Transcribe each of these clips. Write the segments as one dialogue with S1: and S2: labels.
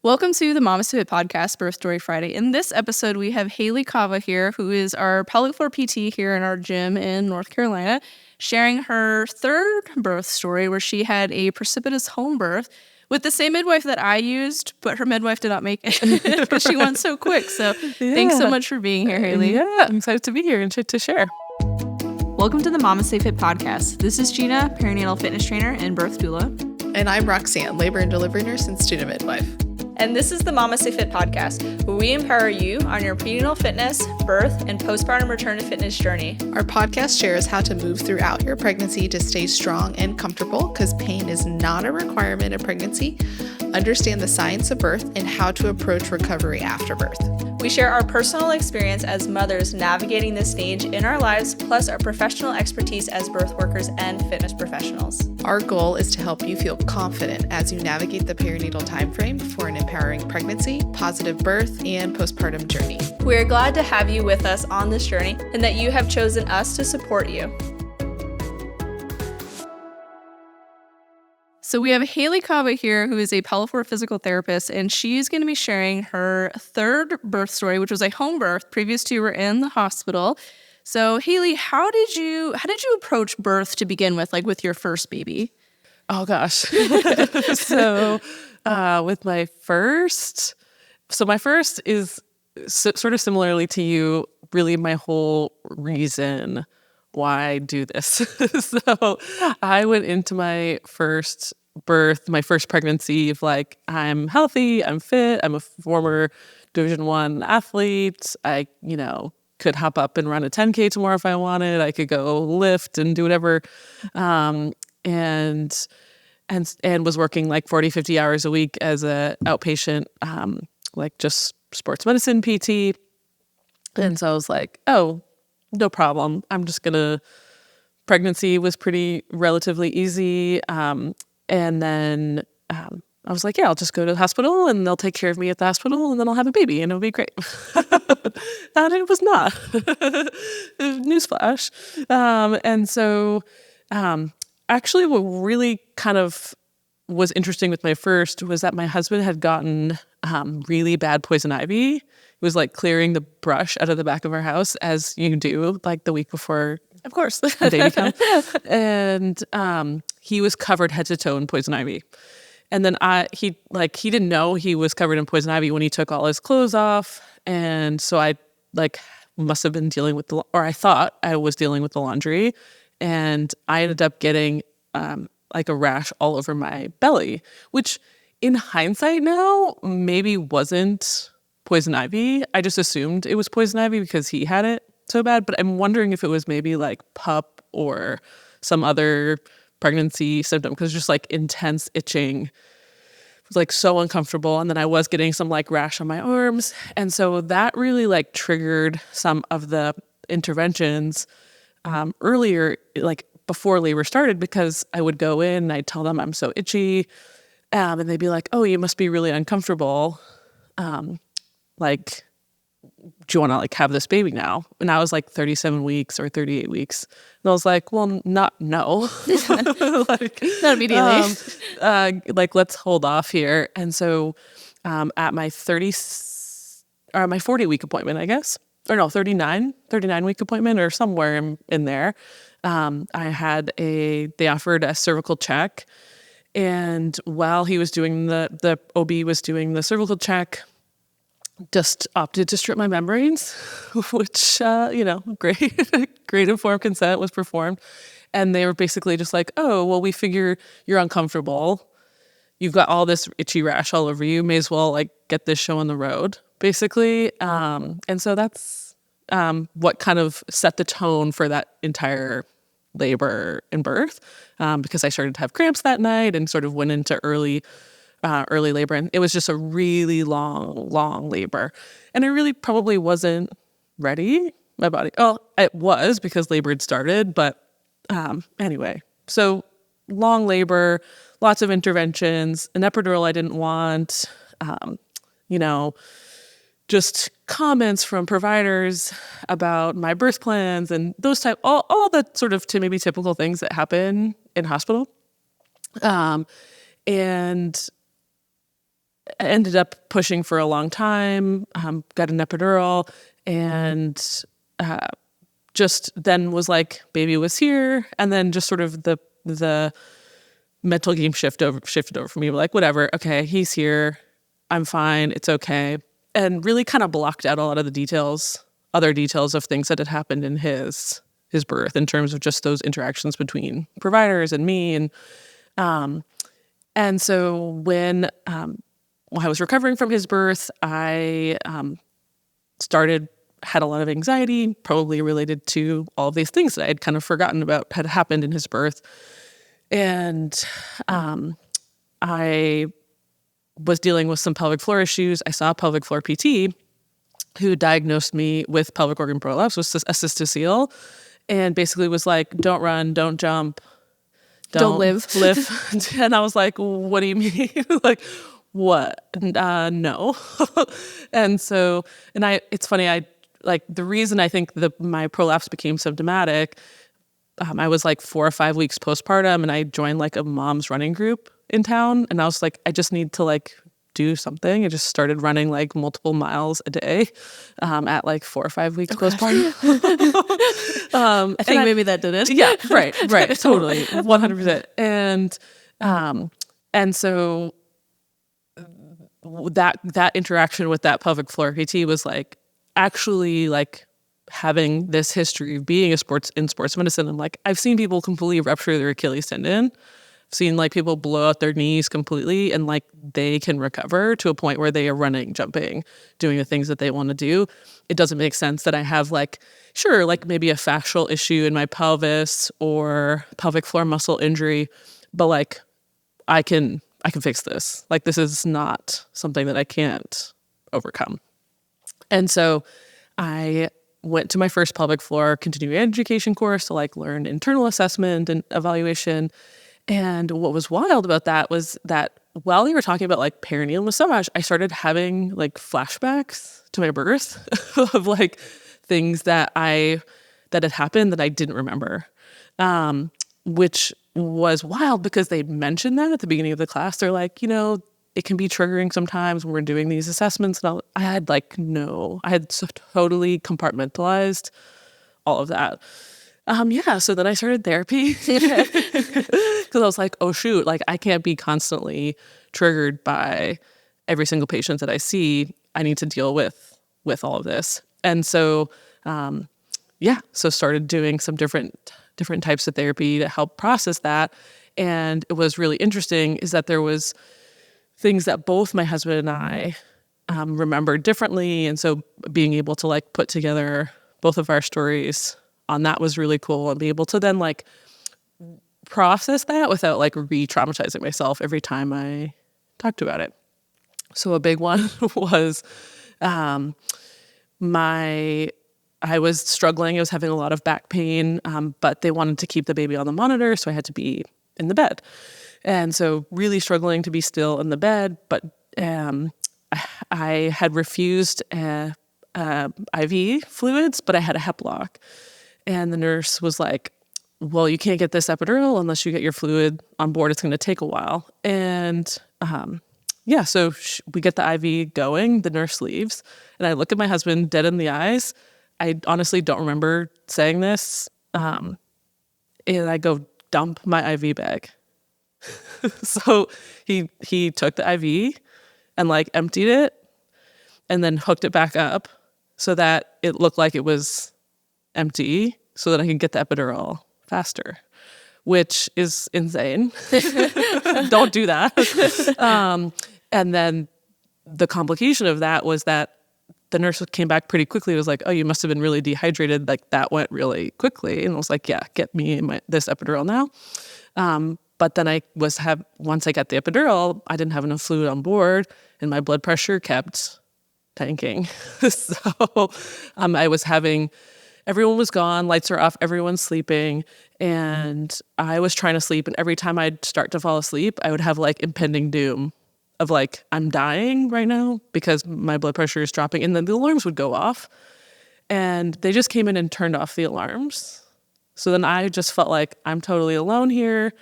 S1: Welcome to the Mama Pivot Podcast, Birth Story Friday. In this episode, we have Hayley Kava here, who is our pelvic floor PT here in our gym in North Carolina, sharing her third birth story where she had a precipitous home birth with the same midwife that I used, but her midwife did not make it because she went so quick. So thanks so much for being here, Hayley.
S2: Yeah, I'm excited to be here and to share.
S1: Welcome to the Mama Stay Fit Podcast. This is Gina, perinatal fitness trainer and birth doula.
S3: And I'm Roxanne, labor and delivery nurse and student midwife.
S4: And this is the Mama Stay Fit podcast, where we empower you on your prenatal fitness, birth, and postpartum return to fitness journey.
S3: Our podcast shares how to move throughout your pregnancy to stay strong and comfortable, because pain is not a requirement of pregnancy. Understand the science of birth and how to approach recovery after birth.
S4: We share our personal experience as mothers navigating this stage in our lives, plus our professional expertise as birth workers and fitness professionals.
S3: Our goal is to help you feel confident as you navigate the perinatal timeframe for an empowering pregnancy, positive birth, and postpartum journey.
S4: We are glad to have you with us on this journey and that you have chosen us to support you.
S1: So we have Hayley Kava here, who is a pelvic floor physical therapist, and she's going to be sharing her third birth story, which was a home birth. Previous two were in the hospital. So Hayley, how did you approach birth to begin with, like with your first baby?
S2: Oh gosh. So with my first is sort of similarly to you, really my whole reason why I do this. So I went into my first birth, my first pregnancy of like, I'm healthy, I'm fit, I'm a former Division I athlete. I, could hop up and run a 10K tomorrow if I wanted. I could go lift and do whatever. And was working like 40, 50 hours a week as a outpatient, like just sports medicine PT. And so I was like, oh, no problem. Pregnancy was pretty relatively easy. And then I was like, yeah, I'll just go to the hospital and they'll take care of me at the hospital and then I'll have a baby and it'll be great. And it was not. Newsflash. And so actually what really kind of was interesting with my first was that my husband had gotten really bad poison ivy. It was like clearing the brush out of the back of our house, as you do, like the week before, of course, the baby comes. And he was covered head to toe in poison ivy. And then he didn't know he was covered in poison ivy when he took all his clothes off. And so I must have been dealing with I thought I was dealing with the laundry. And I ended up getting like a rash all over my belly, which in hindsight now maybe wasn't poison ivy. I just assumed it was poison ivy because he had it so bad. But I'm wondering if it was maybe like PUP or some other pregnancy symptom, because just like intense itching. It was like so uncomfortable. And then I was getting some like rash on my arms. And so that really like triggered some of the interventions earlier, like before labor started, because I would go in and I'd tell them I'm so itchy. And they'd be like, oh, you must be really uncomfortable. Like, do you want to like have this baby now? And I was like 37 weeks or 38 weeks. And I was like, well, no. Like,
S1: Not immediately.
S2: Like, let's hold off here. And so at my 40-week appointment, I guess, or no, 39-week appointment or somewhere in there, they offered a cervical check. And while he was doing the OB was doing the cervical check, just opted to strip my membranes, which, great informed consent was performed. And they were basically just like, oh, well, we figure you're uncomfortable. You've got all this itchy rash all over you. May as well like get this show on the road, basically. And so that's what kind of set the tone for that entire labor and birth, because I started to have cramps that night and sort of went into early labor. And it was just a really long labor. And I really probably wasn't ready. My body, it was because labor had started. But anyway, so long labor, lots of interventions, an epidural I didn't want, just comments from providers about my birth plans and those all the sort of maybe typical things that happen in hospital. And ended up pushing for a long time, got an epidural, and just then was like, baby was here. And then just sort of the mental game shifted over for me. Like, whatever, okay, he's here. I'm fine. It's okay. And really kind of blocked out a lot of the other details of things that had happened in his birth in terms of just those interactions between providers and me. And so when I was recovering from his birth, I had a lot of anxiety, probably related to all of these things that I had kind of forgotten about had happened in his birth. And I was dealing with some pelvic floor issues. I saw a pelvic floor PT who diagnosed me with pelvic organ prolapse, with a cystocele, and basically was like, don't run, don't jump,
S1: Don't live.
S2: And I was like, what do you mean? Like, what? No. And so, it's funny, the reason I think my prolapse became symptomatic, I was like 4 or 5 weeks postpartum, and I joined like a mom's running group in town, and I was like, I just need to like do something. I just started running like multiple miles a day at like 4 or 5 weeks postpartum.
S1: I think maybe that did it.
S2: Yeah, right, totally, 100%. And so that interaction with that pelvic floor PT was like actually like having this history of being in sports medicine. And like, I've seen people completely rupture their Achilles tendon. I've seen like people blow out their knees completely, and like they can recover to a point where they are running, jumping, doing the things that they want to do. It doesn't make sense that I have like, sure, like maybe a fascial issue in my pelvis or pelvic floor muscle injury, but like I can fix this. Like, this is not something that I can't overcome. And so I went to my first pelvic floor continuing education course to like learn internal assessment and evaluation. And what was wild about that was that while we were talking about like perineal massage, I started having like flashbacks to my birth of like things that had happened that I didn't remember, which was wild because they mentioned that at the beginning of the class. They're like, it can be triggering sometimes when we're doing these assessments. And I had so totally compartmentalized all of that. So then I started therapy because I was like, oh shoot, like I can't be constantly triggered by every single patient that I see. I need to deal with all of this. And so, so started doing some different types of therapy to help process that. And it was really interesting is that there was things that both my husband and I remembered differently. And so being able to like put together both of our stories on that was really cool, and be able to then like process that without like re-traumatizing myself every time I talked about it. So a big one was I was struggling. I was having a lot of back pain, but they wanted to keep the baby on the monitor, so I had to be in the bed. And so really struggling to be still in the bed, but I had refused IV fluids, but I had a hep lock. And the nurse was like, well, you can't get this epidural unless you get your fluid on board. It's going to take a while. And so we get the IV going. The nurse leaves. And I look at my husband dead in the eyes. I honestly don't remember saying this. And I go, dump my IV bag. So he took the IV and like emptied it and then hooked it back up so that it looked like it was empty so that I could get the epidural faster, which is insane. Don't do that. And then the complication of that was that the nurse came back pretty quickly. It was like, oh, you must have been really dehydrated. Like that went really quickly. And I was like, yeah, get me this epidural now. But then once I got the epidural, I didn't have enough fluid on board and my blood pressure kept tanking. So everyone was gone, lights are off, everyone's sleeping. And I was trying to sleep. And every time I'd start to fall asleep, I would have like impending doom of like, I'm dying right now because my blood pressure is dropping. And then the alarms would go off. And they just came in and turned off the alarms. So then I just felt like I'm totally alone here.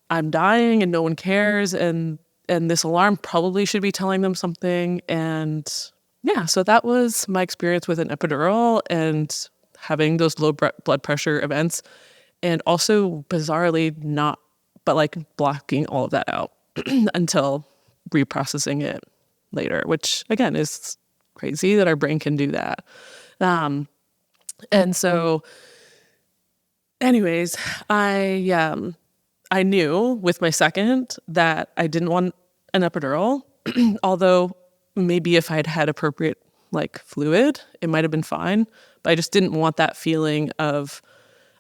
S2: I'm dying and no one cares. And this alarm probably should be telling them something. And yeah, so that was my experience with an epidural and having those low blood pressure events, and also bizarrely blocking all of that out until reprocessing it later, which again is crazy that our brain can do that. And so anyways, I knew with my second that I didn't want an epidural, although maybe if I'd had appropriate fluid, it might have been fine. But I just didn't want that feeling I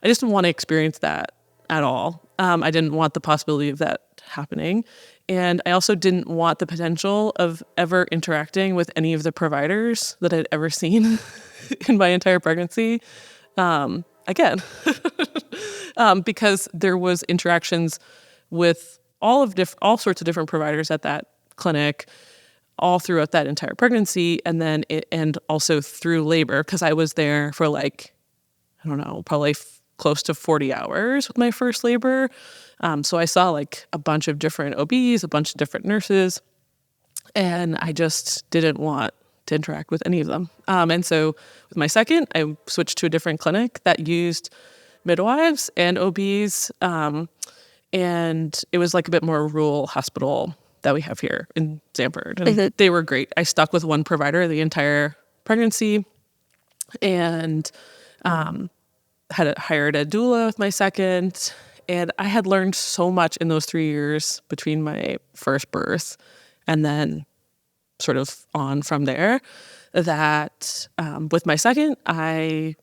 S2: just didn't want to experience that at all. I didn't want the possibility of that happening. And I also didn't want the potential of ever interacting with any of the providers that I'd ever seen in my entire pregnancy. Again, because there was interactions with all sorts of different providers at that clinic all throughout that entire pregnancy, and also through labor, because I was there for probably close to 40 hours with my first labor. So I saw a bunch of different OBs, a bunch of different nurses, and I just didn't want to interact with any of them. And so with my second, I switched to a different clinic that used midwives and OBs. And it was a bit more rural hospital that we have here in Sanford. And they were great. I stuck with one provider the entire pregnancy, and had hired a doula with my second. And I had learned so much in those 3 years between my first birth and then sort of on from there, that with my second, my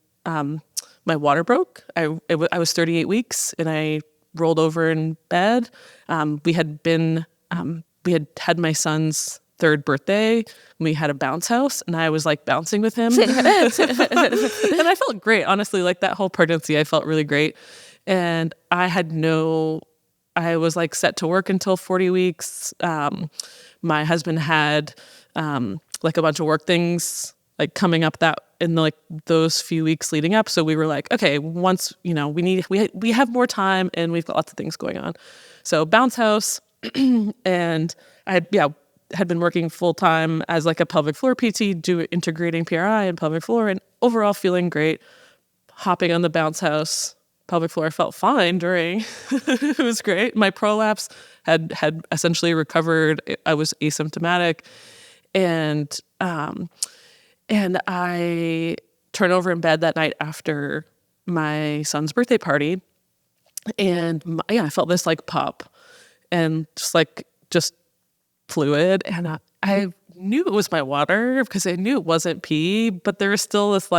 S2: water broke. I was 38 weeks and I rolled over in bed. We had my son's third birthday. We had a bounce house and I was bouncing with him. And I felt great. Honestly, that whole pregnancy, I felt really great. And I was set to work until 40 weeks. My husband had a bunch of work things coming up that in those few weeks leading up. So we were okay, once, we have more time and we've got lots of things going on. So bounce house, and I had been working full time as a pelvic floor PT, integrating PRI and pelvic floor, and overall feeling great. Hopping on the bounce house pelvic floor, I felt fine during. It was great. My prolapse had essentially recovered. I was asymptomatic, and I turned over in bed that night after my son's birthday party, and I felt this pop, and just fluid, and I knew it was my water because I knew it wasn't pee, but there was still this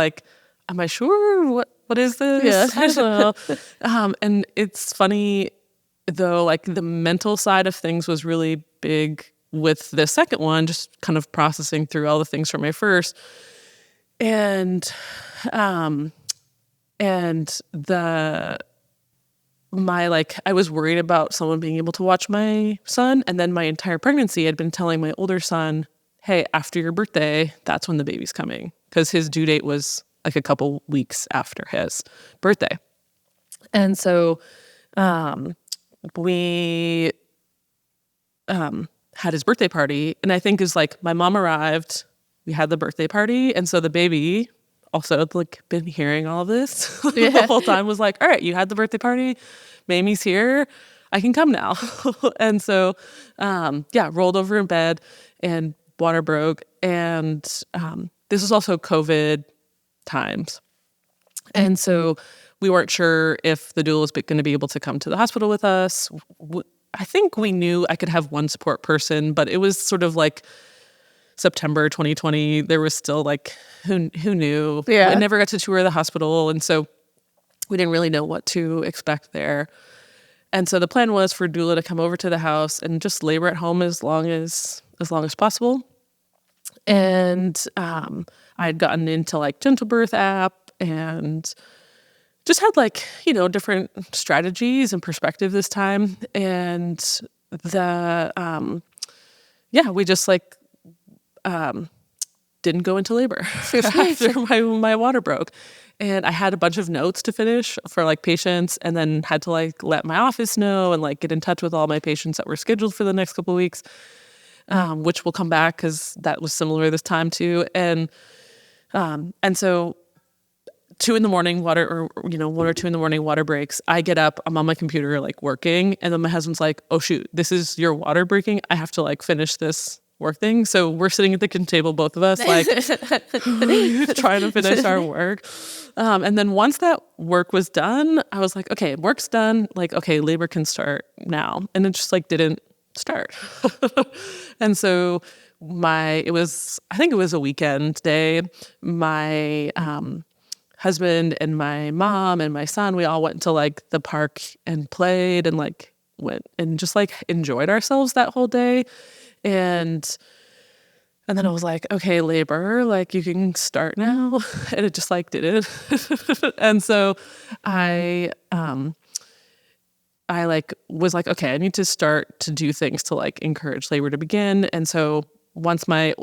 S2: am I sure? What is this?
S1: Yeah.
S2: I don't know. And it's funny though, the mental side of things was really big with the second one, just kind of processing through all the things from my first. And I was worried about someone being able to watch my son. And then my entire pregnancy, I'd been telling my older son, hey, after your birthday, that's when the baby's coming. Because his due date was a couple weeks after his birthday. And so we had his birthday party. And I think is my mom arrived, we had the birthday party. And so the baby also been hearing all of this the whole time, was all right, you had the birthday party, Mamie's here, I can come now. And so, rolled over in bed and water broke. And this was also COVID times. And so we weren't sure if the doula was going to be able to come to the hospital with us. I think we knew I could have one support person, but it was sort of September 2020. There was still who knew?
S1: Yeah.
S2: I never got to tour the hospital. And so we didn't really know what to expect there. And so the plan was for doula to come over to the house and just labor at home as long as possible. And I had gotten into Gentle Birth app and just had different strategies and perspective this time. And we just didn't go into labor after my water broke. And I had a bunch of notes to finish for like patients, and then had to like let my office know and like get in touch with all my patients that were scheduled for the next couple of weeks, which will come back because that was similar this time too. And so 2 a.m, water, or 1 or 2 a.m, water breaks. I get up, I'm on my computer like working, and then my husband's like, "Oh shoot, this is your water breaking. I have to like finish this work thing." So we're sitting at the kitchen table, both of us, like trying to finish our work. And then once that work was done, I was like, okay, work's done. Like, okay, labor can start now. And it just like didn't start. And so I think it was a weekend day. My husband and my mom and my son, we all went to like the park and played and like went and just like enjoyed ourselves that whole day. And then I was like, okay, labor, like you can start now. And it just like didn't. And so I like was like, okay, I need to start to do things to like encourage labor to begin. And so once my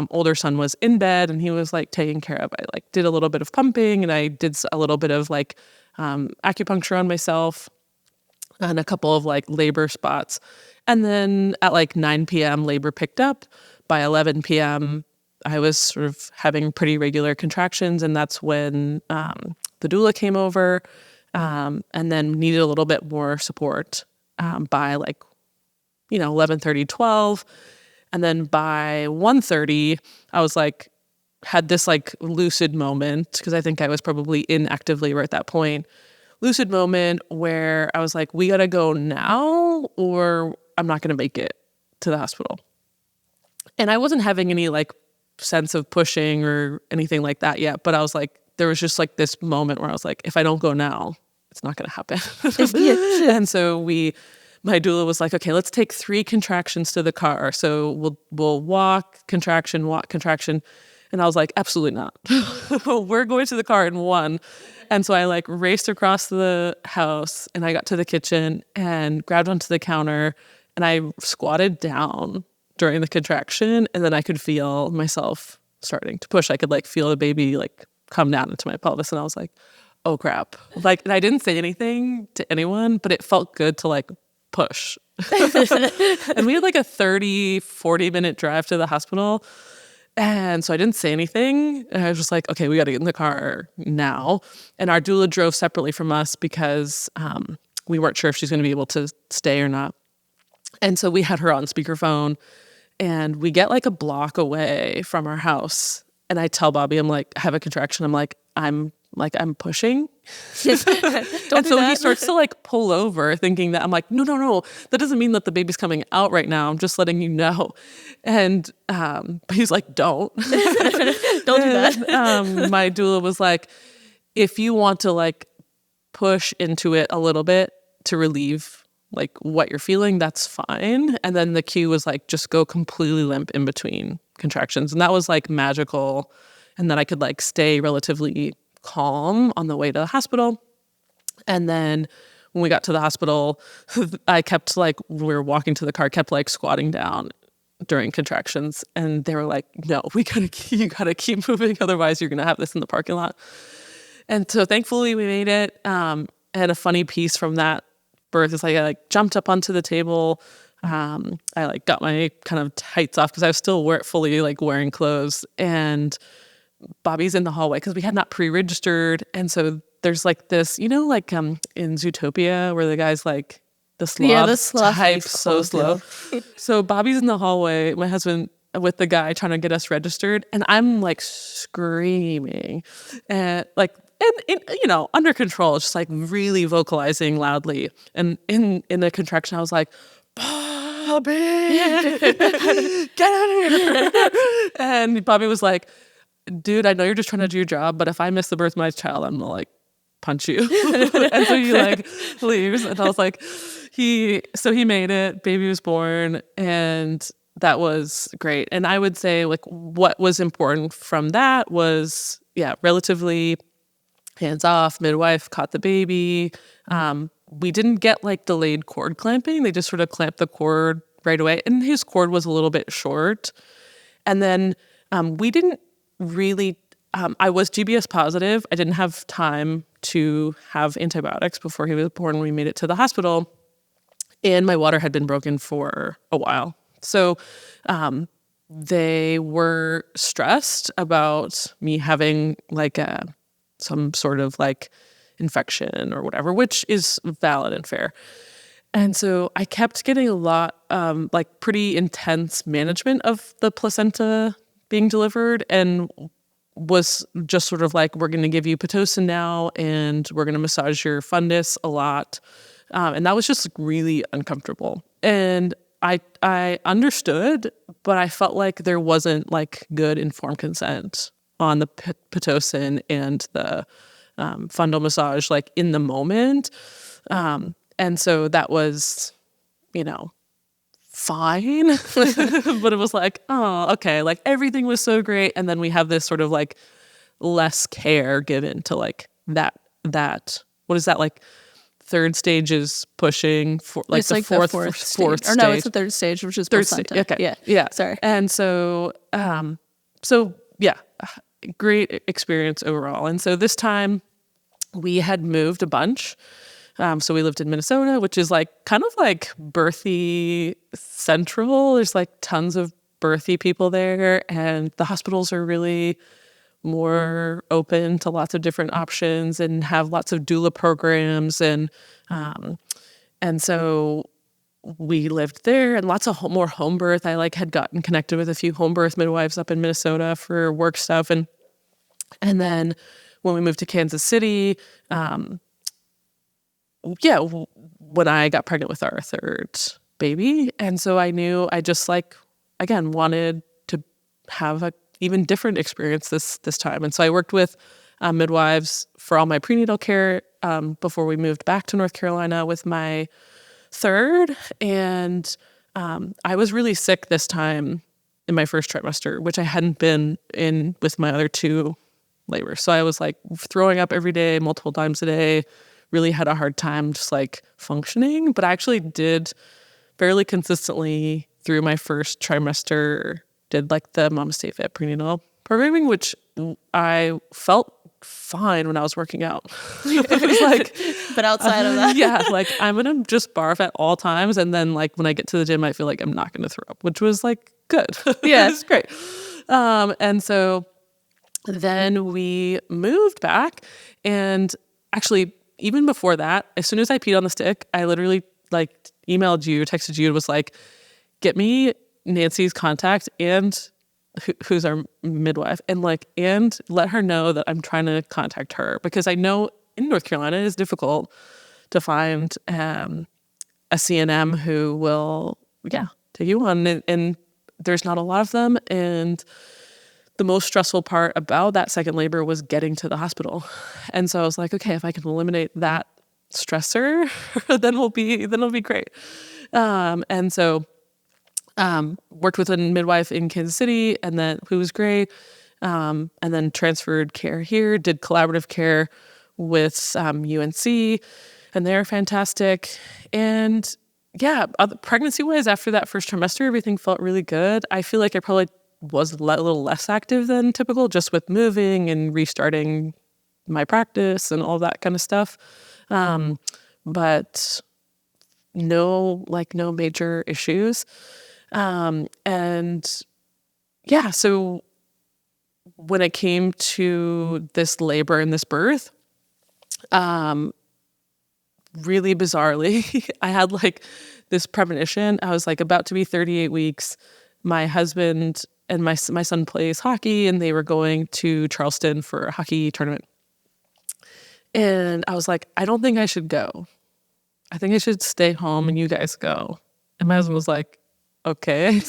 S2: older son was in bed and he was like taken care of, I like did a little bit of pumping, and I did a little bit of like acupuncture on myself and a couple of like labor spots. And then at like 9 p.m. labor picked up. By 11 p.m. I was sort of having pretty regular contractions, and that's when the doula came over, and then needed a little bit more support by like 11:30, 12. And then by 1:30, I was like, had this like lucid moment, because I think I was probably in active labor at that point. Lucid moment where I was like, we got to go now or I'm not going to make it to the hospital. And I wasn't having any like sense of pushing or anything like that yet. But I was like, there was just like this moment where I was like, if I don't go now, it's not going to happen. And so my doula was like, okay, let's take 3 contractions to the car. So we'll walk, contraction. And I was like, absolutely not. We're going to the car in 1. And so I like raced across the house, and I got to the kitchen and grabbed onto the counter, and I squatted down during the contraction, and then I could feel myself starting to push. I could like feel the baby like come down into my pelvis, and I was like, oh crap. Like, and I didn't say anything to anyone, but it felt good to like push. And we had like a 40 minute drive to the hospital. And so I didn't say anything. And I was just like, okay, we got to get in the car now. And our doula drove separately from us because we weren't sure if she's going to be able to stay or not. And so we had her on speakerphone, and we get like a block away from our house. And I tell Bobby, I'm like, I have a contraction. I'm pushing. And so he starts to like pull over, thinking that I'm like, no, that doesn't mean that the baby's coming out right now. I'm just letting you know. And he's like, don't.
S1: Don't do that.
S2: My doula was like, if you want to like push into it a little bit to relieve like what you're feeling, that's fine. And then the cue was like, just go completely limp in between contractions. And that was like magical. And then I could like stay relatively calm on the way to the hospital. And then when we got to the hospital, I kept like, when we were walking to the car, kept like squatting down during contractions. And they were like, no, you gotta keep moving. Otherwise you're going to have this in the parking lot. And so thankfully we made it. And a funny piece from that birth is like, I like jumped up onto the table. I like got my kind of tights off because I was still fully like wearing clothes, and Bobby's in the hallway because we had not pre-registered. And so there's like this, like in Zootopia where the guy's like the sloth type, so slow. So Bobby's in the hallway, my husband with the guy trying to get us registered, and I'm like screaming and like, and under control, just like really vocalizing loudly. And in the contraction, I was like, Bobby, get out of here. And Bobby was like, dude, I know you're just trying to do your job, but if I miss the birth of my child, I'm gonna like punch you. And so he like leaves, and I was like, he made it. Baby was born, and that was great. And I would say like what was important from that was relatively hands off. Midwife caught the baby. We didn't get like delayed cord clamping. They just sort of clamped the cord right away, and his cord was a little bit short. And then we didn't really I was GBS positive. I didn't have time to have antibiotics before he was born when we made it to the hospital. And my water had been broken for a while. So they were stressed about me having like some sort of like infection or whatever, which is valid and fair. And so I kept getting a lot, like pretty intense management of the placenta being delivered, and was just sort of like, we're going to give you Pitocin now, and we're going to massage your fundus a lot. And that was just really uncomfortable. And I understood, but I felt like there wasn't like good informed consent on the Pitocin and the fundal massage, like in the moment. And so that was, fine. But it was like, oh, okay. Like everything was so great. And then we have this sort of like less care given to like that, what is that, like third stage is pushing for like
S1: it's
S2: the
S1: like
S2: fourth
S1: stage. Or
S2: stage.
S1: no, it's the third stage, which is
S2: Third
S1: placenta.
S2: stage. Okay.
S1: Yeah.
S2: Sorry. And so, yeah, great experience overall. And so this time we had moved a bunch. So we lived in Minnesota, which is like kind of like birthy central. There's like tons of birthy people there, and the hospitals are really more open to lots of different options and have lots of doula programs. And so we lived there, and lots of more home birth. I like had gotten connected with a few home birth midwives up in Minnesota for work stuff. And then when we moved to Kansas City, when I got pregnant with our third baby. And so I knew I just like, again, wanted to have a even different experience this time. And so I worked with midwives for all my prenatal care before we moved back to North Carolina with my third. And I was really sick this time in my first trimester, which I hadn't been in with my other two labors. So I was like throwing up every day, multiple times a day, really had a hard time just like functioning. But I actually did fairly consistently through my first trimester, did like the Mama Stay Fit prenatal programming, which I felt fine when I was working out. It was like,
S1: but outside of that,
S2: yeah, like I'm gonna just barf at all times, and then like when I get to the gym, I feel like I'm not gonna throw up, which was like good.
S1: Yeah,
S2: it's great. And so then we moved back, and actually even before that, as soon as I peed on the stick, I literally like emailed you, texted you, and was like, get me Nancy's contact and who's our midwife, and let her know that I'm trying to contact her, because I know in North Carolina it is difficult to find a CNM who will take you on, and there's not a lot of them. And the most stressful part about that second labor was getting to the hospital. And so I was like, okay, if I can eliminate that stressor, then it'll be great. And so worked with a midwife in Kansas City, and then who was great. And then transferred care here, did collaborative care with UNC, and they're fantastic. And yeah, pregnancy-wise, after that first trimester, everything felt really good. I feel like I probably was a little less active than typical, just with moving and restarting my practice and all that kind of stuff. But no major issues. And yeah, so when it came to this labor and this birth, really bizarrely, I had like this premonition. I was like about to be 38 weeks. My husband and my son plays hockey, and they were going to Charleston for a hockey tournament. And I was like, I don't think I should go. I think I should stay home and you guys go. And my husband was like, okay. And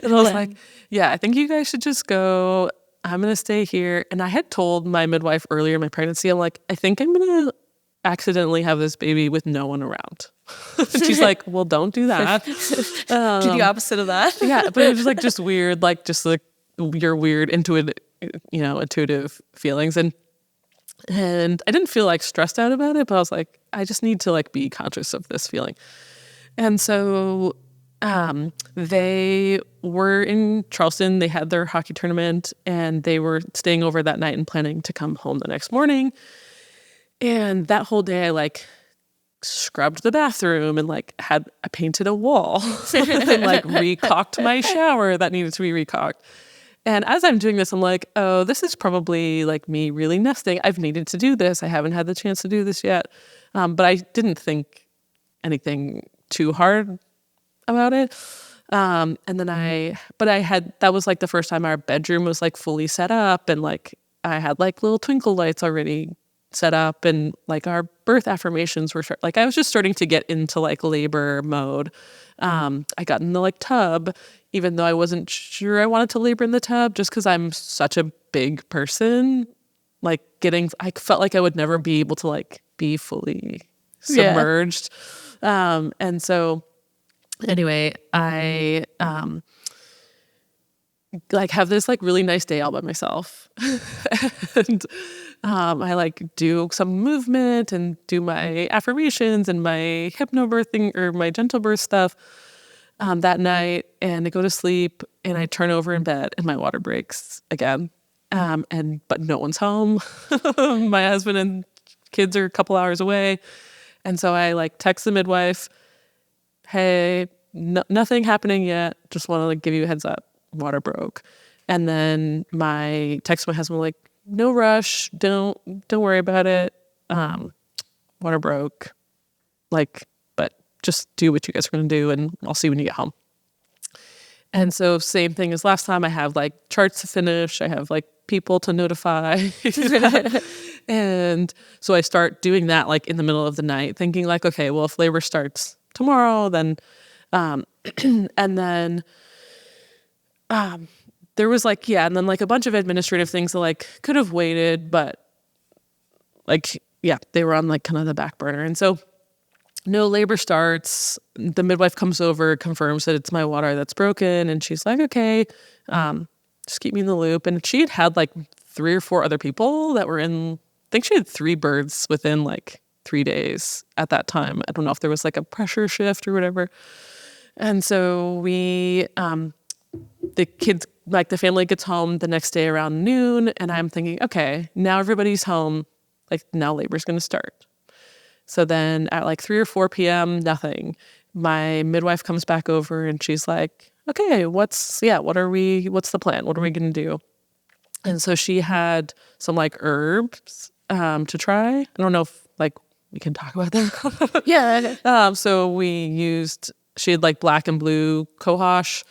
S2: I was like, yeah, I think you guys should just go. I'm going to stay here. And I had told my midwife earlier in my pregnancy, I'm like, I think I'm going to accidentally have this baby with no one around. She's like, well, don't do that.
S1: do the opposite of that.
S2: Yeah, but it was like just weird, like just like your weird intuitive feelings. And I didn't feel like stressed out about it, but I was like, I just need to like be conscious of this feeling. And so They were in Charleston. They had their hockey tournament, and they were staying over that night and planning to come home the next morning. And that whole day, I like scrubbed the bathroom and like I painted a wall and like recocked my shower that needed to be recocked. And as I'm doing this, I'm like, oh, this is probably like me really nesting. I've needed to do this. I haven't had the chance to do this yet. But I didn't think anything too hard about it. And then that was like the first time our bedroom was like fully set up, and like I had like little twinkle lights already set up, and like our birth affirmations were like I was just starting to get into like labor mode. I got in the like tub, even though I wasn't sure I wanted to labor in the tub, just because I'm such a big person. Like I felt like I would never be able to like be fully submerged. And so anyway, I like have this like really nice day all by myself. And I like do some movement and do my affirmations and my hypnobirthing or my gentle birth stuff that night, and I go to sleep and I turn over in bed and my water breaks again. But no one's home. My husband and kids are a couple hours away. And so I like text the midwife, hey, nothing happening yet. Just want to like give you a heads up. Water broke. And then text my husband like, no rush. Don't worry about it. Water broke. Like, but just do what you guys are going to do, and I'll see when you get home. And so same thing as last time. I have like charts to finish. I have like people to notify. And so I start doing that like in the middle of the night, thinking like, okay, well, if labor starts tomorrow, then, and then, there was like, and then like a bunch of administrative things that like could have waited, but like, they were on like kind of the back burner. And so no labor starts. The midwife comes over, confirms that it's my water that's broken. And she's like, okay, just keep me in the loop. And she had like 3 or 4 other people that were I think she had 3 births within like 3 days at that time. I don't know if there was like a pressure shift or whatever. And so the kids, like the family gets home the next day around noon, and I'm thinking, okay, now everybody's home. Like now labor's going to start. So then at like 3 or 4 p.m., nothing. My midwife comes back over and she's like, okay, what's the plan? What are we going to do? And so she had some like herbs to try. I don't know if like we can talk about that.
S1: Yeah.
S2: So she had like black and blue cohosh.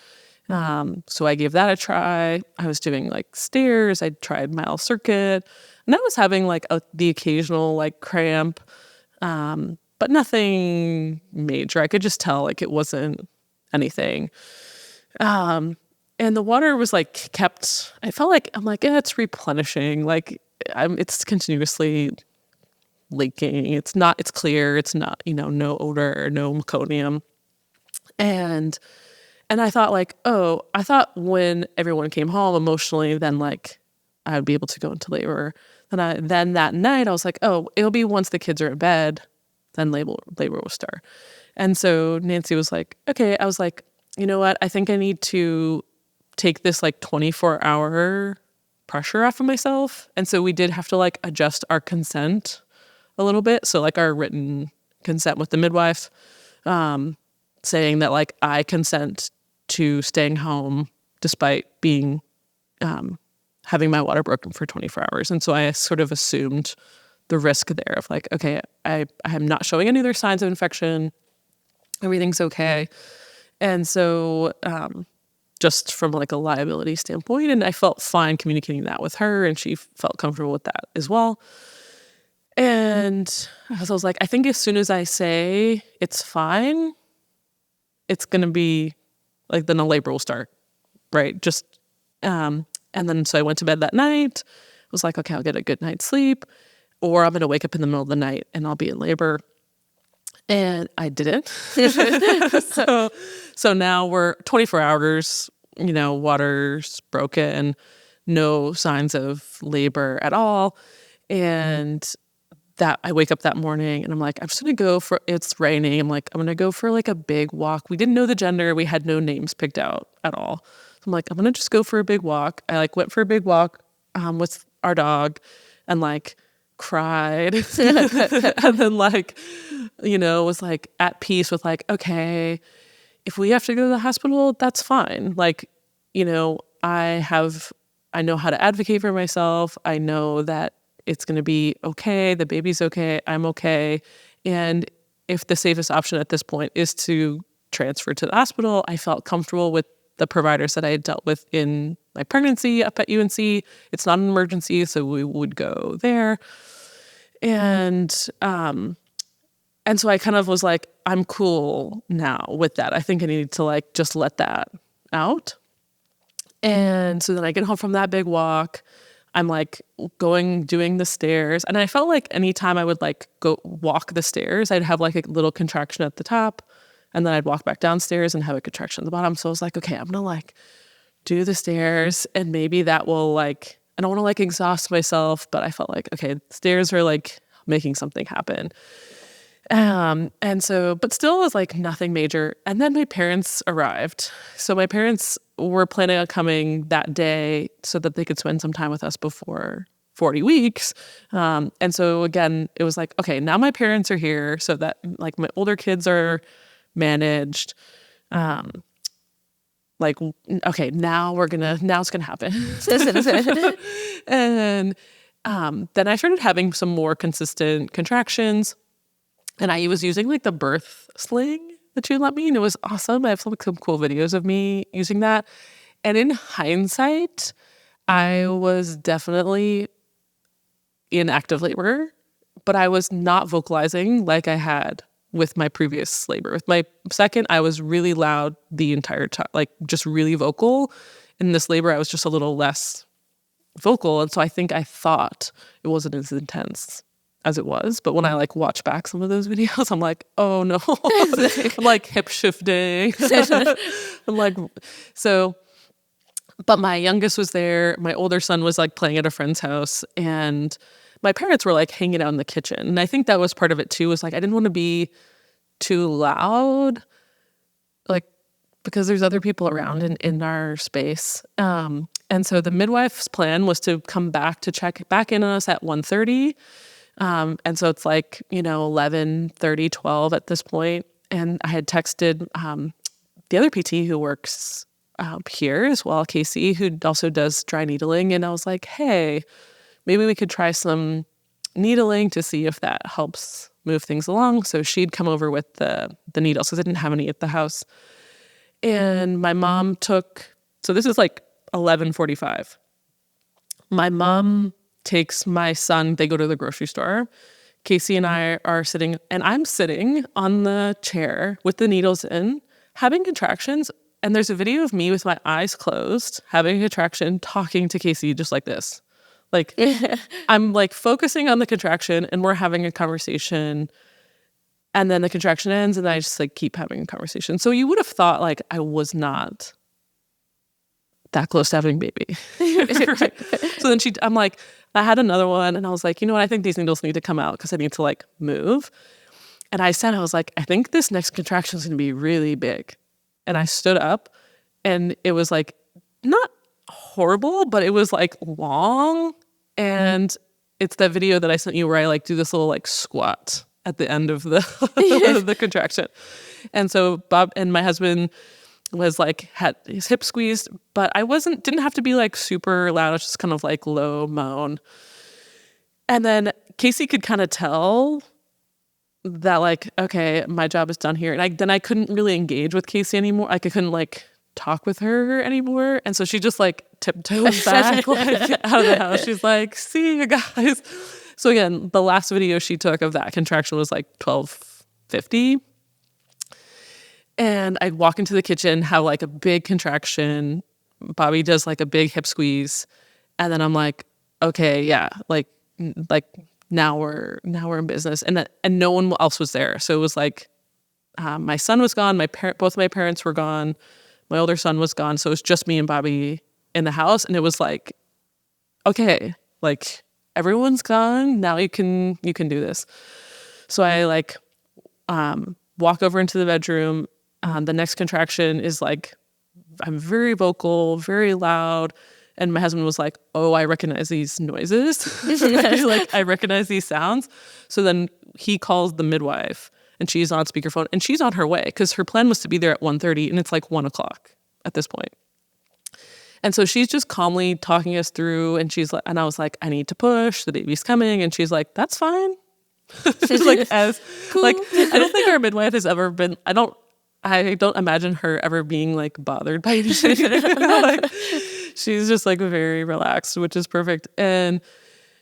S2: So I gave that a try. I was doing like stairs. I tried mile circuit, and I was having like the occasional like cramp, but nothing major. I could just tell like it wasn't anything. And the water was like kept. I felt like I'm like it's replenishing. Like it's continuously leaking. It's clear. It's not no odor, no meconium, And I thought like, I thought when everyone came home emotionally, then like I would be able to go into labor. Then that night I was like, it'll be once the kids are in bed, then labor will start. And so Nancy was like, okay. I was like, you know what? I think I need to take this like 24-hour pressure off of myself. And so we did have to like adjust our consent a little bit. So like our written consent with the midwife, saying that like I consent to staying home despite being having my water broken for 24 hours. And so I sort of assumed the risk there of like, okay, I am not showing any other signs of infection. Everything's okay. And so just from like a liability standpoint, and I felt fine communicating that with her, and she felt comfortable with that as well. And so I was like, I think as soon as I say it's fine, it's going to be like, then the labor will start, right? Just, and then, so I went to bed that night, was like, okay, I'll get a good night's sleep, or I'm going to wake up in the middle of the night and I'll be in labor. And I didn't. So now we're 24 hours, water's broken, no signs of labor at all. And that I wake up that morning and I'm like, I'm just going to go for, it's raining. I'm like, I'm going to go for like a big walk. We didn't know the gender. We had no names picked out at all. So I'm like, I'm going to just go for a big walk. I like went for a big walk with our dog and like cried and then like, was like at peace with like, okay, if we have to go to the hospital, that's fine. Like, I know how to advocate for myself. I know that it's going to be okay. The baby's okay. I'm okay. And if the safest option at this point is to transfer to the hospital, I felt comfortable with the providers that I had dealt with in my pregnancy up at UNC. It's not an emergency, so we would go there. And so I kind of was like, I'm cool now with that. I think I need to like just let that out. And so then I get home from that big walk. I'm like doing the stairs. And I felt like anytime I would like go walk the stairs, I'd have like a little contraction at the top. And then I'd walk back downstairs and have a contraction at the bottom. So I was like, okay, I'm going to like do the stairs and maybe that will like, I don't want to like exhaust myself, but I felt like, okay, stairs are like making something happen. And so, but still it was like nothing major. And then my parents arrived. So my parents were planning on coming that day so that they could spend some time with us before 40 weeks. And so again, it was like, okay, now my parents are here so that like my older kids are managed. Like, okay, now it's gonna happen. And then I started having some more consistent contractions. And I was using like the birth sling that you let me, and it was awesome. I have some cool videos of me using that. And in hindsight, I was definitely in active labor, but I was not vocalizing like I had with my previous labor. With my second, I was really loud the entire time, like just really vocal. In this labor, I was just a little less vocal. And so I think I thought it wasn't as intense as it was. But when I like watch back some of those videos, I'm like, oh no, I'm like hip shifting. I'm like, so, but my youngest was there. My older son was like playing at a friend's house and my parents were like hanging out in the kitchen. And I think that was part of it too, was like, I didn't want to be too loud, like, because there's other people around in our space. And so the midwife's plan was to come back to check back in on us at 1:30. And so it's like, 11:30, 12 at this point. And I had texted the other PT who works here as well, Casey, who also does dry needling. And I was like, hey, maybe we could try some needling to see if that helps move things along. So she'd come over with the needles because I didn't have any at the house. And my mom so this is like 11:45. My mom takes my son, they go to the grocery store. Casey and I are sitting, and I'm sitting on the chair with the needles in, having contractions. And there's a video of me with my eyes closed, having a contraction, talking to Casey just like this. Like, I'm like focusing on the contraction and we're having a conversation. And then the contraction ends and I just like keep having a conversation. So you would have thought like I was not that close to having a baby. Right. So then I'm like, I had another one and I was like, you know what? I think these needles need to come out because I need to like move. And I was like, I think this next contraction is going to be really big. And I stood up and it was like, not horrible, but it was like long. And it's that video that I sent you where I like do this little like squat at the end of the, the contraction. And so Bob and my husband was like, had his hip squeezed, but I didn't have to be like super loud. I was just kind of like low moan. And then Casey could kind of tell that like, okay, my job is done here. And I couldn't really engage with Casey anymore. Like I couldn't like talk with her anymore. And so she just like tiptoed back like, out of the house. She's like, see you guys. So again, the last video she took of that contraction was like 12:50. And I'd walk into the kitchen, have like a big contraction. Bobby does like a big hip squeeze. And then I'm like, okay, yeah, like now we're in business. And no one else was there. So it was like, my son was gone. Both of my parents were gone. My older son was gone. So it was just me and Bobby in the house. And it was like, okay, like everyone's gone. Now you can do this. So I like walk over into the bedroom. The next contraction is like, I'm very vocal, very loud. And my husband was like, oh, I recognize these noises. Like, I recognize these sounds. So then he calls the midwife, and she's on speakerphone, and she's on her way because her plan was to be there at 1:30, and it's like 1 o'clock at this point. And so she's just calmly talking us through, and she's like, and I was like, I need to push, the baby's coming. And she's like, that's fine. She's like, as cool. Like, I don't think our midwife has ever been, I don't imagine her ever being like bothered by anything. Like, she's just like very relaxed, which is perfect. And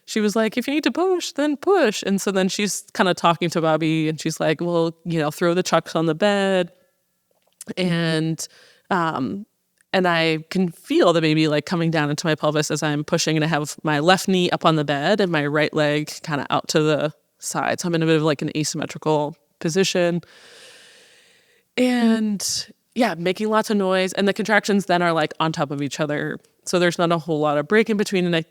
S2: she was like, if you need to push, then push. And so then she's kind of talking to Bobby, and she's like, well, throw the chucks on the bed. And I can feel the baby like coming down into my pelvis as I'm pushing, and I have my left knee up on the bed and my right leg kind of out to the side. So I'm in a bit of like an asymmetrical position. And yeah, making lots of noise. And the contractions then are like on top of each other. So there's not a whole lot of break in between. And I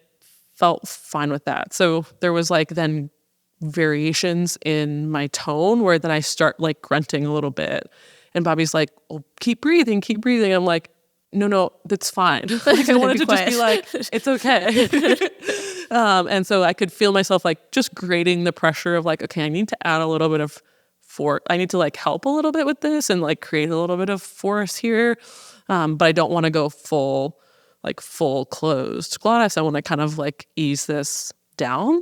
S2: felt fine with that. So there was like then variations in my tone where then I start like grunting a little bit. And Bobby's like, oh, keep breathing, keep breathing. I'm like, no, that's fine. Like, I wanted to just be like, it's okay. And so I could feel myself like just grating the pressure of like, okay, I need to add a little bit of I need to like help a little bit with this and like create a little bit of force here. But I don't want to go full closed glottis. I want to kind of like ease this down.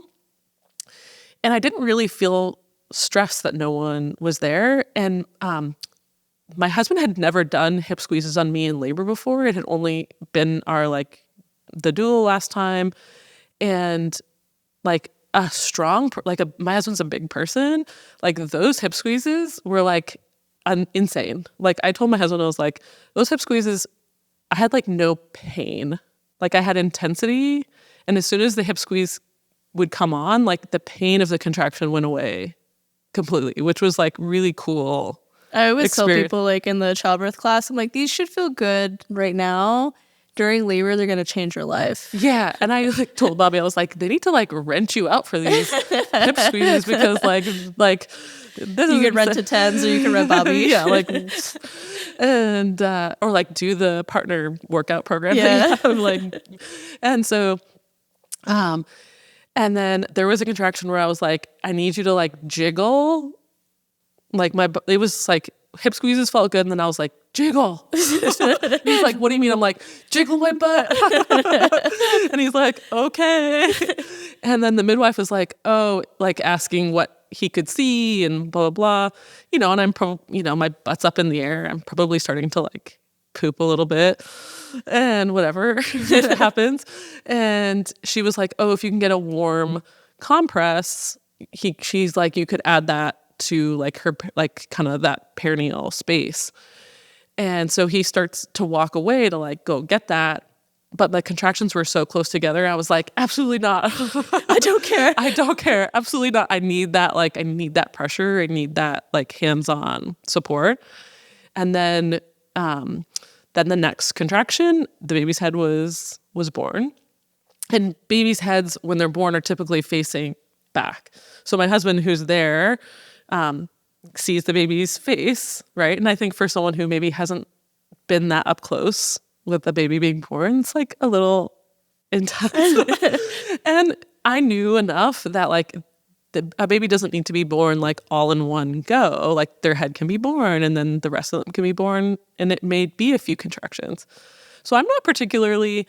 S2: And I didn't really feel stressed that no one was there. And my husband had never done hip squeezes on me in labor before. It had only been the dual last time. And like a strong, my husband's a big person. Like those hip squeezes were like insane. Like I told my husband, I was like, those hip squeezes, I had like no pain. Like I had intensity. And as soon as the hip squeeze would come on, like the pain of the contraction went away completely, which was like really cool.
S1: I always tell people like in the childbirth class, I'm like, these should feel good right now. During labor, they're going to change your life.
S2: Yeah. And I like told Bobby, I was like, they need to like rent you out for these hip squeezes because like this
S1: you can rent to tens or you can rent Bobby.
S2: Yeah. Like, and, or like do the partner workout program.
S1: Yeah.
S2: And so, and then there was a contraction where I was like, I need you to like jiggle. Like it was like hip squeezes felt good. And then I was like, jiggle. He's like, what do you mean? I'm like, jiggle my butt. And he's like, okay. And then the midwife was like, oh, like asking what he could see and blah, blah, blah. And I'm my butt's up in the air. I'm probably starting to like poop a little bit and whatever it happens. And she was like, oh, if you can get a warm compress, she's like, you could add that to like her, like kind of that perineal space. And so he starts to walk away to like go get that. But the contractions were so close together. I was like, absolutely not.
S1: I don't care.
S2: I don't care. Absolutely not. I need that. Like, I need that pressure. I need that like hands-on support. And then the next contraction, the baby's head was born. And babies' heads, when they're born, are typically facing back. So my husband, who's there, sees the baby's face, right? And I think for someone who maybe hasn't been that up close with the baby being born, it's like a little intense. And I knew enough that like a baby doesn't need to be born like all in one go. Like their head can be born and then the rest of them can be born and it may be a few contractions. So I'm not particularly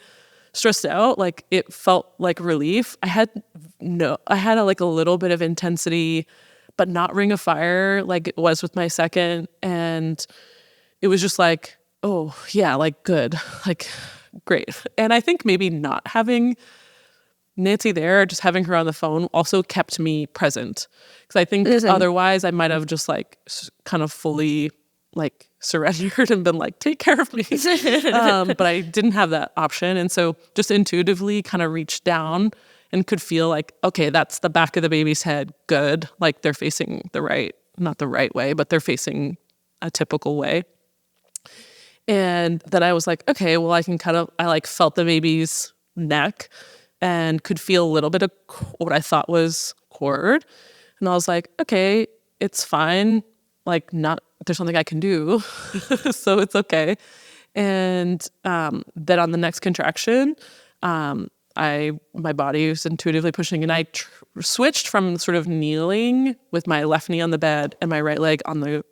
S2: stressed out. Like it felt like relief. I had a little bit of intensity, but not ring of fire like it was with my second. And it was just like, oh yeah, like good, like great. And I think maybe not having Nancy there, just having her on the phone also kept me present. Because I think otherwise I might have just like kind of fully like surrendered and been like, take care of me. But I didn't have that option. And so just intuitively kind of reached down and could feel like, okay, that's the back of the baby's head. Good. Like they're facing not the right way, but they're facing a typical way. And then I was like, okay, well, I like felt the baby's neck and could feel a little bit of what I thought was cord. And I was like, okay, it's fine. Like, there's something I can do. So it's okay. And then on the next contraction, my body was intuitively pushing, and I switched from sort of kneeling with my left knee on the bed and my right leg on the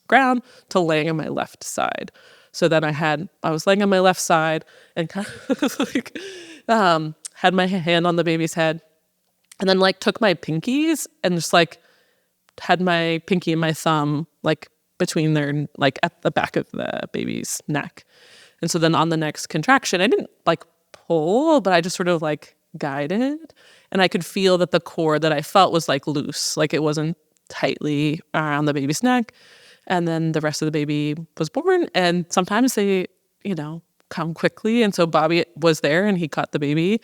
S2: ground to laying on my left side. So then I was laying on my left side and kind of like had my hand on the baby's head, and then like took my pinkies and just like had my pinky and my thumb like between their, like at the back of the baby's neck. And so then on the next contraction, I didn't like pull, but I just sort of like guided, and I could feel that the cord that I felt was like loose, like it wasn't tightly around the baby's neck. And then the rest of the baby was born, and sometimes they, come quickly. And so Bobby was there, and he caught the baby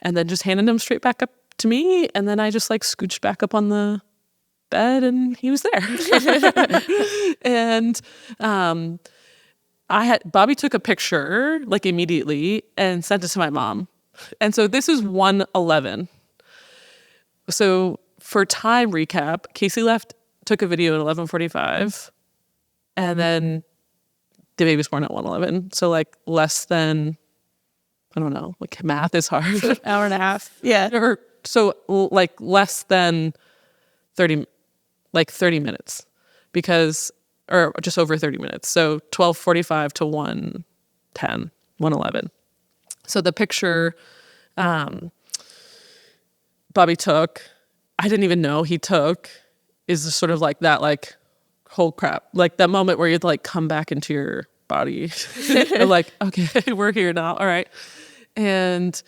S2: and then just handed him straight back up to me. And then I just like scooched back up on the bed, and he was there. And Bobby took a picture like immediately and sent it to my mom. And so this is 1:11. So for time recap, Casey took a video at 11:45, and then the baby was born at 1:11. So like less than, I don't know, like math is hard.
S1: Hour and a half. Yeah.
S2: So like less than 30 minutes, or just over 30 minutes. So 12:45 to 1:10, 1:11. So the picture Bobby took, I didn't even know he took, is sort of like that, like, holy crap, like that moment where you'd like come back into your body. You're like, okay, we're here now. All right. And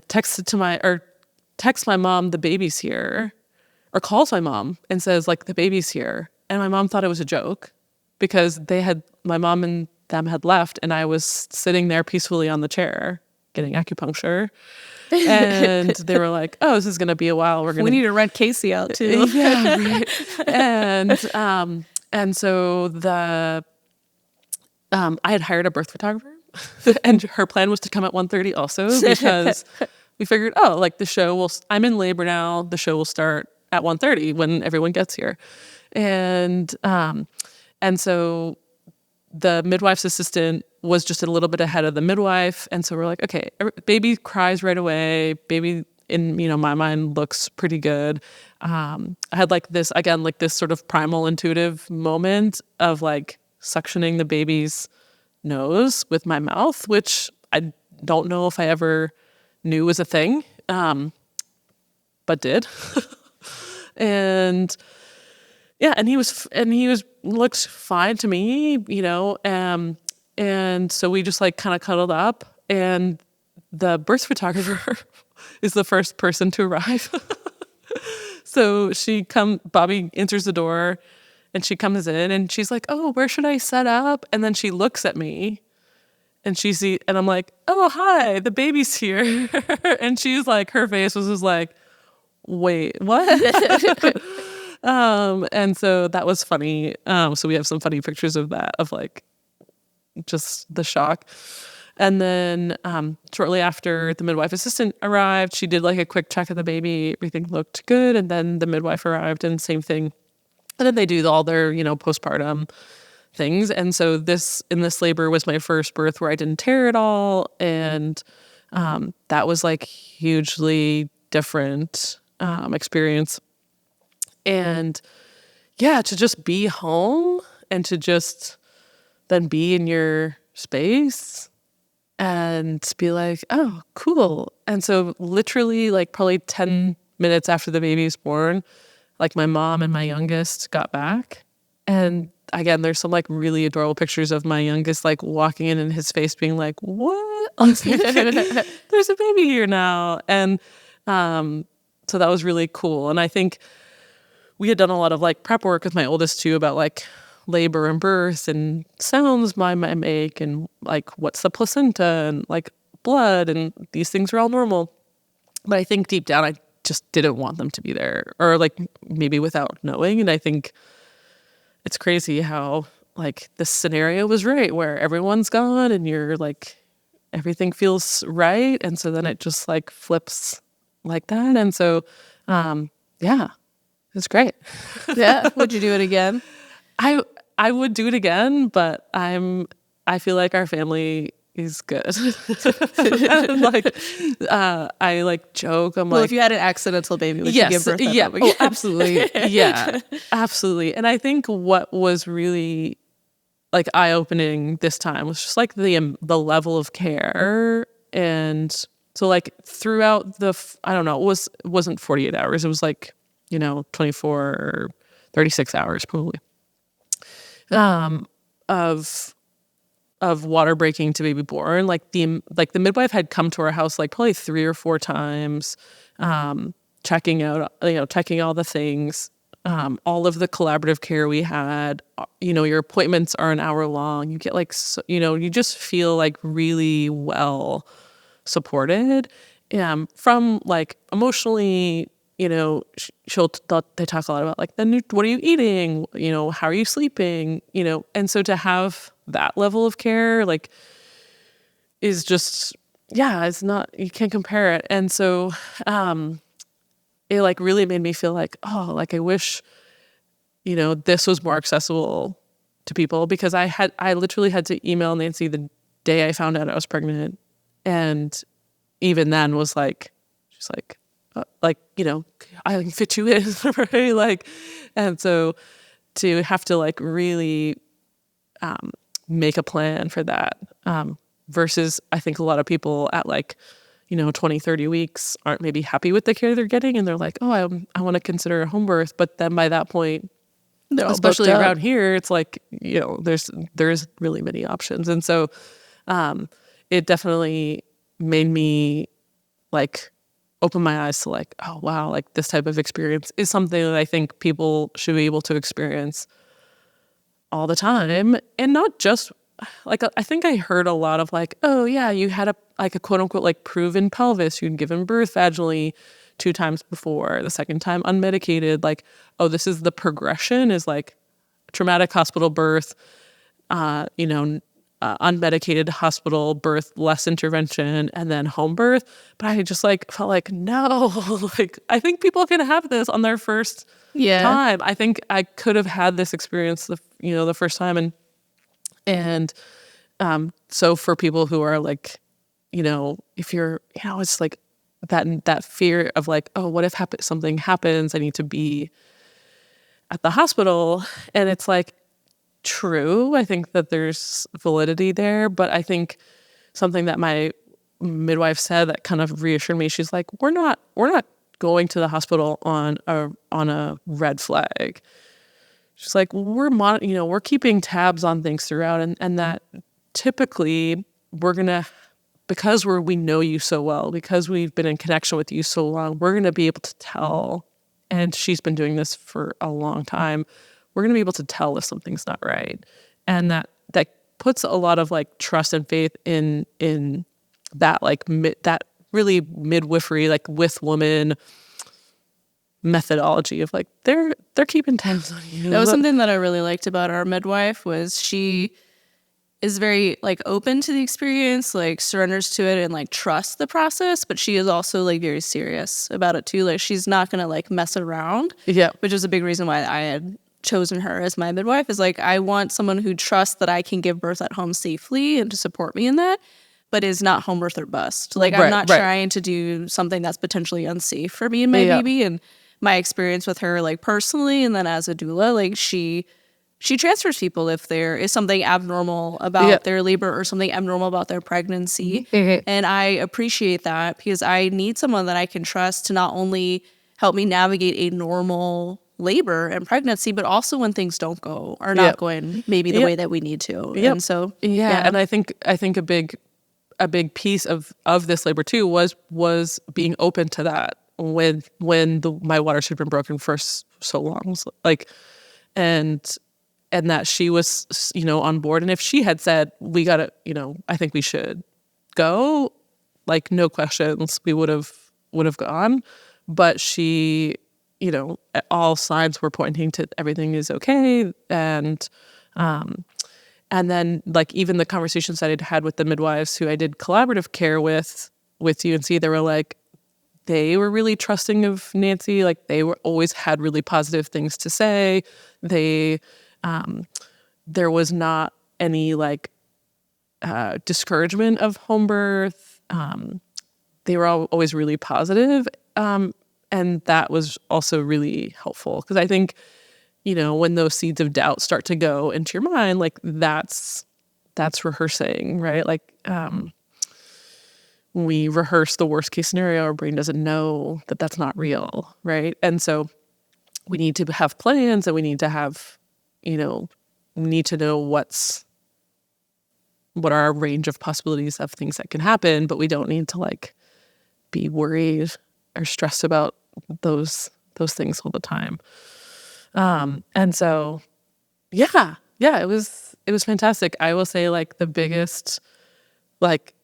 S2: text my mom, the baby's here, or calls my mom and says like, the baby's here. And my mom thought it was a joke because my mom and them had left, and I was sitting there peacefully on the chair getting acupuncture. And they were like, oh, this is going to be a while.
S1: We need to rent Casey out too.
S2: Yeah, right. And so I had hired a birth photographer, and her plan was to come at 1:30 also, because we figured, like I'm in labor now. The show will start at 1:30 when everyone gets here. And so the midwife's assistant was just a little bit ahead of the midwife. And so we're like, okay, baby cries right away. Baby in, my mind looks pretty good. I had like this sort of primal intuitive moment of like suctioning the baby's nose with my mouth, which I don't know if I ever knew was a thing, but did. And yeah, and he looks fine to me, and so we just like kind of cuddled up, and the birth photographer is the first person to arrive. So Bobby enters the door, and she comes in, and she's like, oh, where should I set up? And then she looks at me, and and I'm like, oh, hi, the baby's here. And she's like, her face was just like, wait, what? And so that was funny. So we have some funny pictures of that, of like just the shock. And then shortly after the midwife assistant arrived, she did like a quick check of the baby. Everything looked good. And then the midwife arrived, and same thing. And then they do all their, postpartum things. And so this labor was my first birth where I didn't tear at all. And that was like hugely different experience. And yeah, to just be home and to just then be in your space and be like, oh, cool. And so literally like probably 10 minutes after the baby's born, like my mom and my youngest got back. And again, there's some like really adorable pictures of my youngest like walking in and his face being like, what? There's a baby here now. And so that was really cool. And I think we had done a lot of like prep work with my oldest too about like labor and birth and sounds my might make, and like what's the placenta and like blood, and these things are all normal. But I think deep down I just didn't want them to be there, or like maybe without knowing. And I think it's crazy how like this scenario was right where everyone's gone and you're like everything feels right. And so then it just like flips like that. And so, yeah, it's great.
S1: Yeah. Would you do it again?
S2: I would do it again, but I feel like our family is good. Like, I like joke. I'm
S1: Well,
S2: like,
S1: if you had an accidental baby, would
S2: yes,
S1: you give birth at
S2: yeah,
S1: home again?
S2: absolutely, yeah, absolutely. And I think what was really like eye-opening this time was just like the level of care. And so like throughout I don't know, it wasn't 48 hours. It was like, 24 or 36 hours probably, of water breaking to baby born. Like the midwife had come to our house like probably 3 or 4 times, checking out, checking all the things, all of the collaborative care we had. Your appointments are an hour long. You get like, you just feel like really well supported, from like emotionally. They talk a lot about like what are you eating? How are you sleeping? And so to have that level of care, like, is just, yeah, it's not, you can't compare it. And so, it like really made me feel like, oh, like I wish, this was more accessible to people, because I literally had to email Nancy the day I found out I was pregnant. And even then was like, she's like, I can fit you in, right? Like, and so to have to like really make a plan for that, versus I think a lot of people at like, 20, 30 weeks aren't maybe happy with the care they're getting. And they're like, oh, I want to consider a home birth. But then by that point, especially around here, it's like, there's really many options. And so it definitely made me like open my eyes to like, oh wow, like this type of experience is something that I think people should be able to experience all the time. And not just like, I think I heard a lot of like, oh yeah, you had a quote unquote like proven pelvis, you'd given birth vaginally 2 times before, the second time unmedicated, like, oh, this is the progression, is like traumatic hospital birth, unmedicated hospital birth, less intervention, and then home birth. But I just like felt like, no, like I think people can have this on their first time. I think I could have had this experience the first time. And so for people who are like, if you're, it's like that fear of like, oh, what if something happens? I need to be at the hospital. And it's like, true. I think that there's validity there, but I think something that my midwife said that kind of reassured me, she's like, we're not going to the hospital on a red flag. She's like, we're keeping tabs on things throughout, and that typically we're gonna, because we know you so well, because we've been in connection with you so long, we're gonna be able to tell. And she's been doing this for a long time. We're going to be able to tell if something's not right. And that puts a lot of like trust and faith in that, like that really midwifery, like with woman methodology of like, they're keeping tabs on you.
S1: That was something that I really liked about our midwife, was she is very like open to the experience, like surrenders to it and like trusts the process, but she is also like very serious about it too. Like she's not going to like mess around. Yeah. Which is a big reason why I had chosen her as my midwife, is like, I want someone who trusts that I can give birth at home safely and to support me in that, but is not home birth or bust. Like I'm not trying to do something that's potentially unsafe for me and my baby. And my experience with her, like personally, and then as a doula, like she transfers people if there is something abnormal about their labor or something abnormal about their pregnancy. And I appreciate that, because I need someone that I can trust to not only help me navigate a normal labor and pregnancy, but also when things don't go or not going maybe the way that we need to. And so
S2: and I think a big piece of this labor too was being open to that when my waters had been broken for so long, like, and that she was on board. And if she had said, we gotta, I think we should go, like, no questions, we would have gone. But she, all signs were pointing to everything is okay. And And then like even the conversations that I'd had with the midwives who I did collaborative care with UNC, they were like, they were really trusting of Nancy. Like they were always had really positive things to say. They, there was not any like discouragement of home birth. They were always really positive. And that was also really helpful because I think, you know, when those seeds of doubt start to go into your mind, like that's rehearsing, right? Like we rehearse the worst case scenario, our brain doesn't know that that's not real, right? And so we need to have plans and we need to have, you know, we need to know what are our range of possibilities of things that can happen, but we don't need to like be worried or stressed about those things all the time. And so, yeah, it was fantastic. I will say like the biggest, like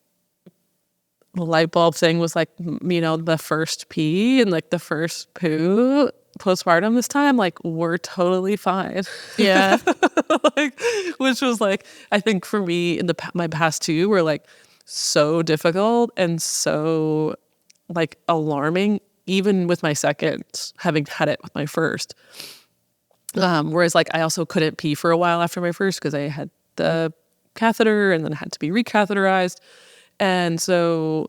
S2: light bulb thing was like, you know, the first pee and like the first poo postpartum this time, like we're totally fine.
S1: Yeah.
S2: Like, which was like, I think for me in my past two were like so difficult and so like alarming, even with my second, having had it with my first. Whereas like I also couldn't pee for a while after my first because I had the catheter and then had to be recatheterized. And so,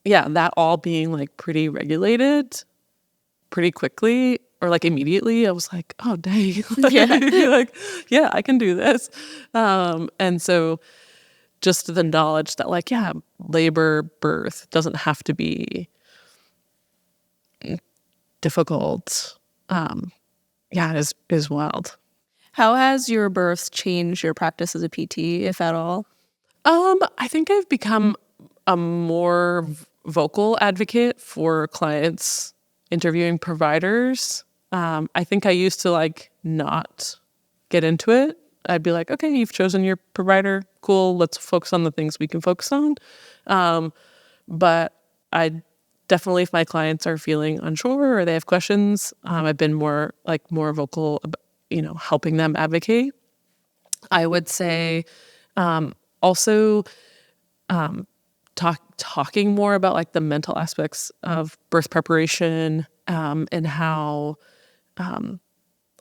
S2: yeah, that all being like pretty regulated pretty quickly or like immediately, I was like, oh, dang. Like, yeah, I can do this. And so just the knowledge that like, yeah, labor, birth doesn't have to be difficult. Yeah, it is wild.
S1: How has your birth changed your practice as a PT, if at all?
S2: I think I've become a more vocal advocate for clients interviewing providers. I think I used to like not get into it. I'd be like, okay, you've chosen your provider. Cool. Let's focus on the things we can focus on. But I definitely, if my clients are feeling unsure or they have questions, I've been more vocal about, you know, helping them advocate. I would say also talking more about like the mental aspects of birth preparation and how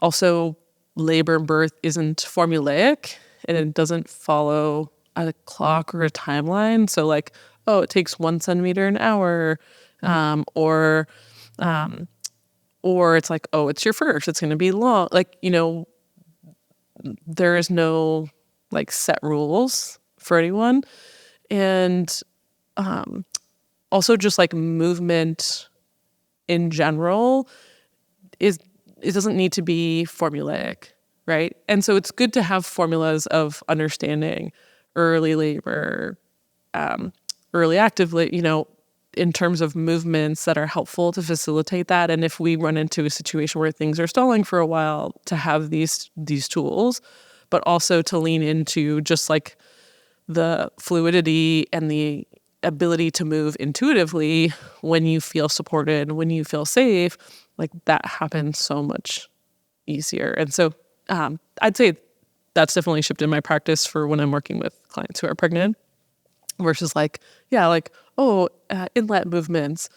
S2: also labor and birth isn't formulaic and it doesn't follow a clock or a timeline. So like, oh, it takes 1 centimeter an hour, or it's like, oh, it's your first, it's going to be long. Like, you know, there is no like set rules for anyone. And also just like movement in general it doesn't need to be formulaic, right? And so it's good to have formulas of understanding early labor, early active, you know, in terms of movements that are helpful to facilitate that. And if we run into a situation where things are stalling for a while, to have these tools, but also to lean into just like the fluidity and the ability to move intuitively when you feel supported, when you feel safe, like that happens so much easier. And so I'd say that's definitely shifted my practice for when I'm working with clients who are pregnant versus like, yeah, like, oh, inlet movements,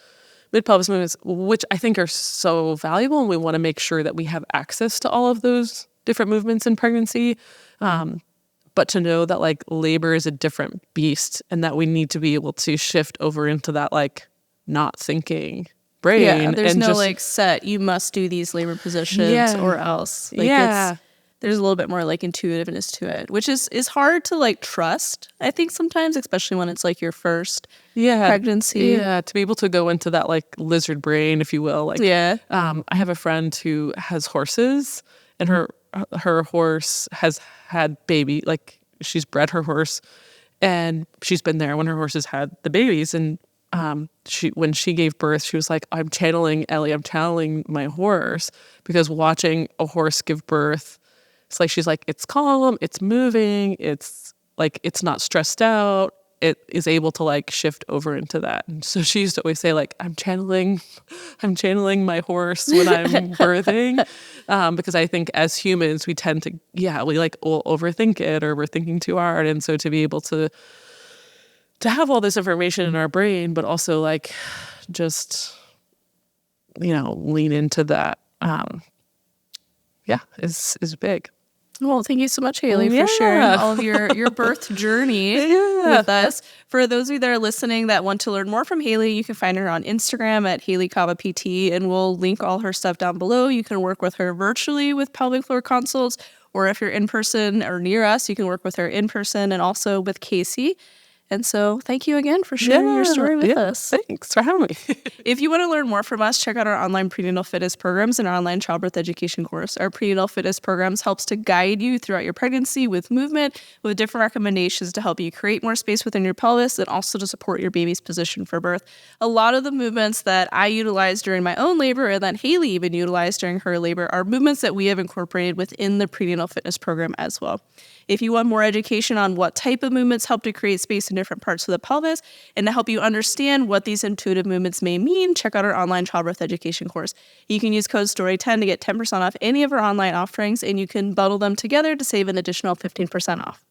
S2: mid-pelvis movements, which I think are so valuable. And we want to make sure that we have access to all of those different movements in pregnancy. But to know that like labor is a different beast and that we need to be able to shift over into that like not thinking brain.
S1: Yeah, there's
S2: and
S1: no
S2: just,
S1: like set, you must do these labor positions or else. Like there's a little bit more like intuitiveness to it, which is hard to like trust, I think sometimes, especially when it's like your first pregnancy.
S2: Yeah, to be able to go into that like lizard brain, if you will. Like, I have a friend who has horses and her horse has had baby, like she's bred her horse and she's been there when her horses had the babies. And when she gave birth, she was like, I'm channeling Ellie, I'm channeling my horse, because watching a horse give birth, it's like, she's like, it's calm, it's moving, it's like, it's not stressed out. It is able to like shift over into that. And so she used to always say like, I'm channeling my horse when I'm birthing. because I think as humans, we tend to, we'll overthink it, or we're thinking too hard. And so to be able to have all this information in our brain, but also like just, lean into that, is big.
S1: Well, thank you so much, Hayley, for sharing all of your birth journey with us. For those of you that are listening that want to learn more from Hayley, you can find her on Instagram at Hayley Kava PT, and we'll link all her stuff down below. You can work with her virtually with pelvic floor consults, or if you're in person or near us, you can work with her in person and also with Casey. And so thank you again for sharing your story with us.
S2: Thanks for having me.
S1: If you want to learn more from us, check out our online prenatal fitness programs and our online childbirth education course. Our prenatal fitness programs helps to guide you throughout your pregnancy with movement, with different recommendations to help you create more space within your pelvis and also to support your baby's position for birth. A lot of the movements that I utilized during my own labor and that Hayley even utilized during her labor are movements that we have incorporated within the prenatal fitness program as well. If you want more education on what type of movements help to create space in different parts of the pelvis and to help you understand what these intuitive movements may mean, check out our online childbirth education course. You can use code STORY10 to get 10% off any of our online offerings, and you can bundle them together to save an additional 15% off.